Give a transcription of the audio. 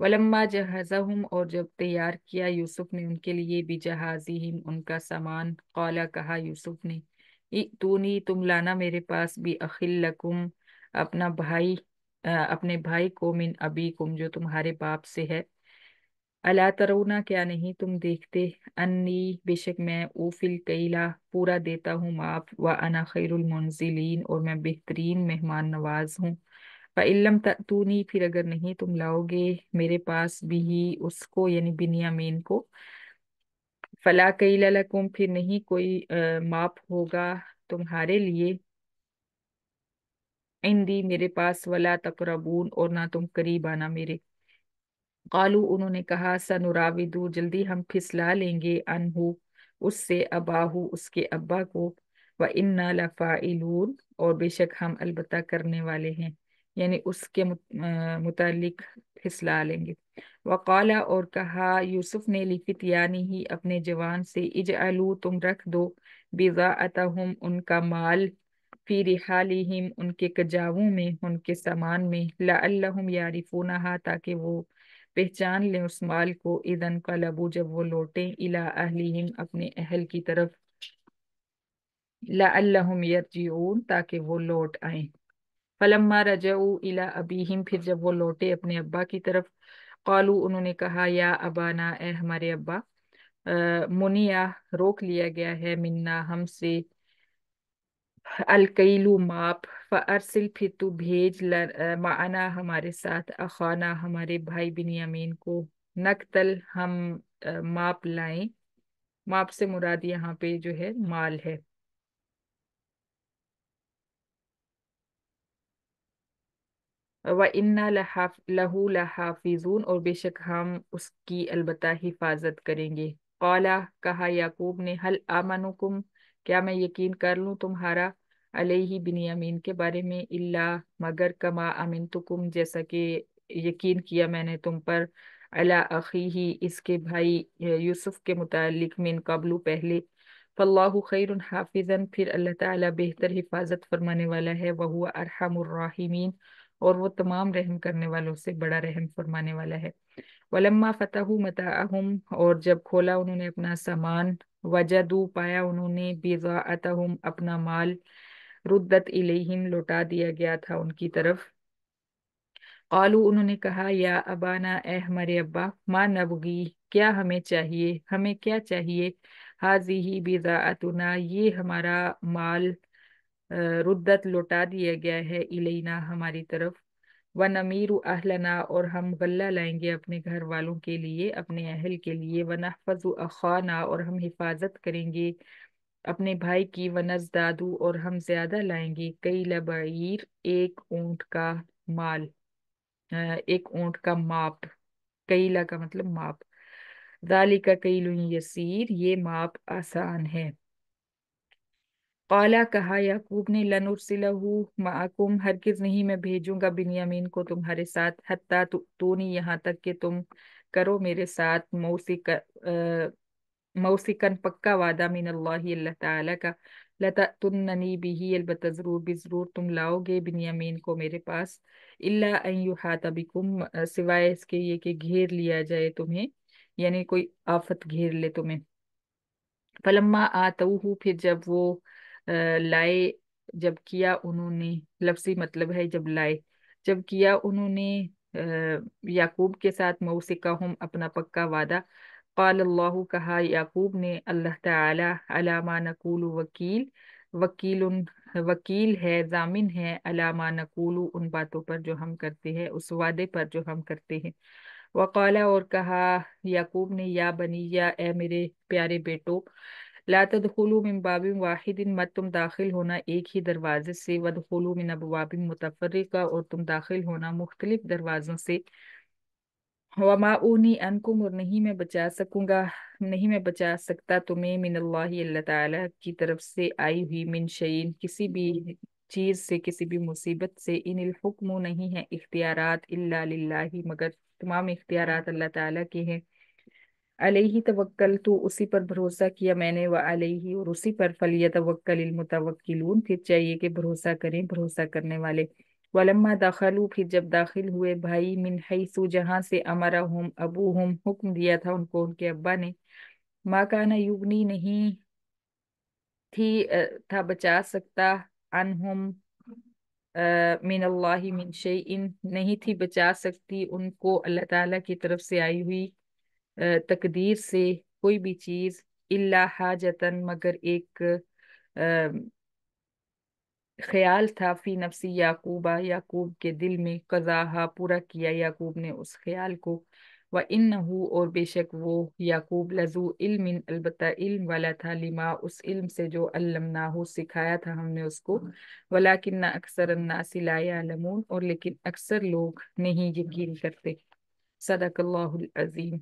ولما جہزہم، اور جب تیار کیا یوسف نے ان کے لیے بھی جہازہم، ان کا سامان، قالا کہا یوسف نے، ائتونی، تم لانا میرے پاس، بھی اخل لکم، اپنا بھائی، اپنے بھائی کو، من ابیکم، جو تمہارے باپ سے ہے، الا ترونا، کیا نہیں تم دیکھتے، انی، بے شک میں، اوفل کیلا، پورا دیتا ہوں ماپ، وانا خیر المنزلین، اور میں بہترین مہمان نواز ہوں، فَإِن لَمْ تَأْتُونِي، پھر اگر نہیں تم لاؤ گے میرے پاس بھی اس کو، یعنی بنیامین کو، فَلَا كَيْلَ لَكُمْ، پھر نہیں کوئی ماپ ہوگا تمہارے لیے، عندی، میرے پاس، وَلَا تَقْرَبُونَ، اور نہ تم قریب آنا میرے، قالو، انہوں نے کہا، سنراودو، جلدی ہم پھسلا لیں گے، انہو، اس سے، اباہو، اس کے ابا کو، وَإِنَّا لَفَاعِلُونَ، اور بے شک ہم البتہ کرنے والے ہیں، یعنی اس کے متعلق پھسلا لیں گے، وقالا، اور کہا یوسف نے، لفتیانی ہی، اپنے جوان سے، اجعلوا، تم رکھ دو، بضاعتہم، ان کا مال، فی رحالہم، ان کے کجاووں میں، ان کے سامان میں، لعلہم یعرفونہا، تاکہ وہ پہچان لیں اس مال کو، اذن قلبو، جب وہ لوٹیں، الی اہلہم، اپنے اہل کی طرف، لعلہم یرجعون، تاکہ وہ لوٹ آئیں، فلما رجعوا الی ابیہم، پھر جب وہ لوٹے اپنے ابا کی طرف، قالو، انہوں نے کہا، یا ابانا، اے ہمارے ابا، منیا، روک لیا گیا ہے، منا، ہم سے، الکیلو، ماپ، فارسل، پھر تو بھیج، معنا، ہمارے ساتھ، اخانا، ہمارے بھائی بنیامین کو، نقتل، ہم ماپ لائیں، ماپ سے مراد یہاں پہ جو ہے مال ہے، وَإِنَّا لَهُ لَحَافِظُونَ، اور بے شک ہم اس کی البتہ حفاظت کریں گے، قالا، کہا یعقوب نے، حل آمنکم، کیا میں یقین کر لوں تمہارا، علیہ، بنیامین کے بارے میں، اللہ، مگر، کما امنتکم، جیسا کہ یقین کیا میں نے تم پر، علی اخیہ، اس کے بھائی یوسف کے متعلق، من قبل، پہلے، فاللہ خیر حافظا، پھر اللہ تعالیٰ بہتر حفاظت فرمانے والا ہے، وہو ارحم الراحمین، اور وہ تمام رحم کرنے والوں سے بڑا رحم فرمانے والا ہے، ولما فتحوا متاعہم، اور جب کھولا انہوں نے اپنا سامان، وجدوا، پایا انہوں نے، بضاعتہم، اپنا مال، ردت الیہم، لوٹا دیا گیا تھا ان کی طرف، قالو، انہوں نے کہا، یا ابانا، اے ہمارے ابا، ما نبغی، کیا ہمیں چاہیے، ہمیں کیا چاہیے، حاذی بضاعتنا، یہ ہمارا مال، ردت، لوٹا دیا گیا ہے، الینا، ہماری طرف، ونمیر اہلنا، اور ہم غلہ لائیں گے اپنے گھر والوں کے لیے، اپنے اہل کے لیے، ونحفظ اخانا، اور ہم حفاظت کریں گے اپنے بھائی کی، ونزدادو، اور ہم زیادہ لائیں گے، کئی لبعیر، ایک اونٹ کا مال، ایک اونٹ کا ماپ، کیلا کا مطلب ماپ، ذالک کیل یسیر، یہ ماپ آسان ہے، قالا، کہا یعقوب نے، لنرسلہ معکم، ہرگز نہیں میں بھیجوں گا بنیامین کو تمہارے ساتھ، حتیٰ تؤتونی، یہاں تک کہ تم کرو میرے ساتھ، موثقاً، پکا وعدہ، من اللہ، اللہ تعالیٰ کا، لتأتوننی بہ، البتہ ضرور بھی ضرور تم لاؤ گے بنیامین کو میرے پاس، الا ان یحاط بکم، سوائے اس کے یہ کہ گھیر لیا جائے تمہیں، یعنی کوئی آفت گھیر لے تمہیں، فلما آتوہ، پھر جب وہ لائے، جب کیا انہوں نے، لفظی مطلب ہے جب لائے، جب کیا انہوں نے یعقوب کے ساتھ، موثقہم، اپنا پکا وعدہ، قال اللہ، کہا یعقوب نے، اللہ تعالی، علی ما نقول وکیل، وکیل، وکیل ہے، ضامن ہے، علی ما نقول، ان باتوں پر جو ہم کرتے ہیں، اس وعدے پر جو ہم کرتے ہیں، وقالا، اور کہا یعقوب نے، یا بنی، یا اے میرے پیارے بیٹو، لا تدخلوا من باب واحد، مت تم داخل ہونا ایک ہی دروازے سے، ودخلوا من ابواب متفرقہ، اور تم داخل ہونا مختلف دروازوں سے، وما اونی انکم، اور نہیں میں بچا سکوں گا، نہیں میں بچا سکتا تمہیں، من اللہ، اللہ تعالیٰ کی طرف سے آئی ہوئی، من شیئن، کسی بھی چیز سے، کسی بھی مصیبت سے، ان الحکم، نہیں ہے اختیارات، الا للہ، مگر تمام اختیارات اللہ تعالیٰ کے ہیں، علیہ توکل تو، اسی پر بھروسہ کیا میں نے، وعلیہ، اور اسی پر، فلیتوکل المتوکلون، پھر چاہیے کہ بھروسہ کریں بھروسہ کرنے والے، ولما دخلوا پھر جب داخل ہوئے بھائی من حیث جہاں سے امرہم ابوہم حکم دیا تھا ان کو ان کے ابا نے، ما کان یغنی نہیں تھی تھا بچا سکتا عنہم من اللہ من شیئن نہیں تھی بچا سکتی ان کو اللہ تعالیٰ کی طرف سے آئی ہوئی تقدیر سے کوئی بھی چیز، الا حاجتن مگر ایک خیال تھا فی نفسی یعقوبہ یعقوب کے دل میں، قضاہا پورا کیا یعقوب نے اس خیال کو، وَإِنَّهُ اور بے شک وہ یعقوب لذو علم البتہ علم والا تھا، لما اس علم سے جو علمناہ سکھایا تھا ہم نے اس کو، ولیکن اکثر الناس لا یعلمون اور لیکن اکثر لوگ نہیں یقین کرتے۔ صدق اللہ العظیم۔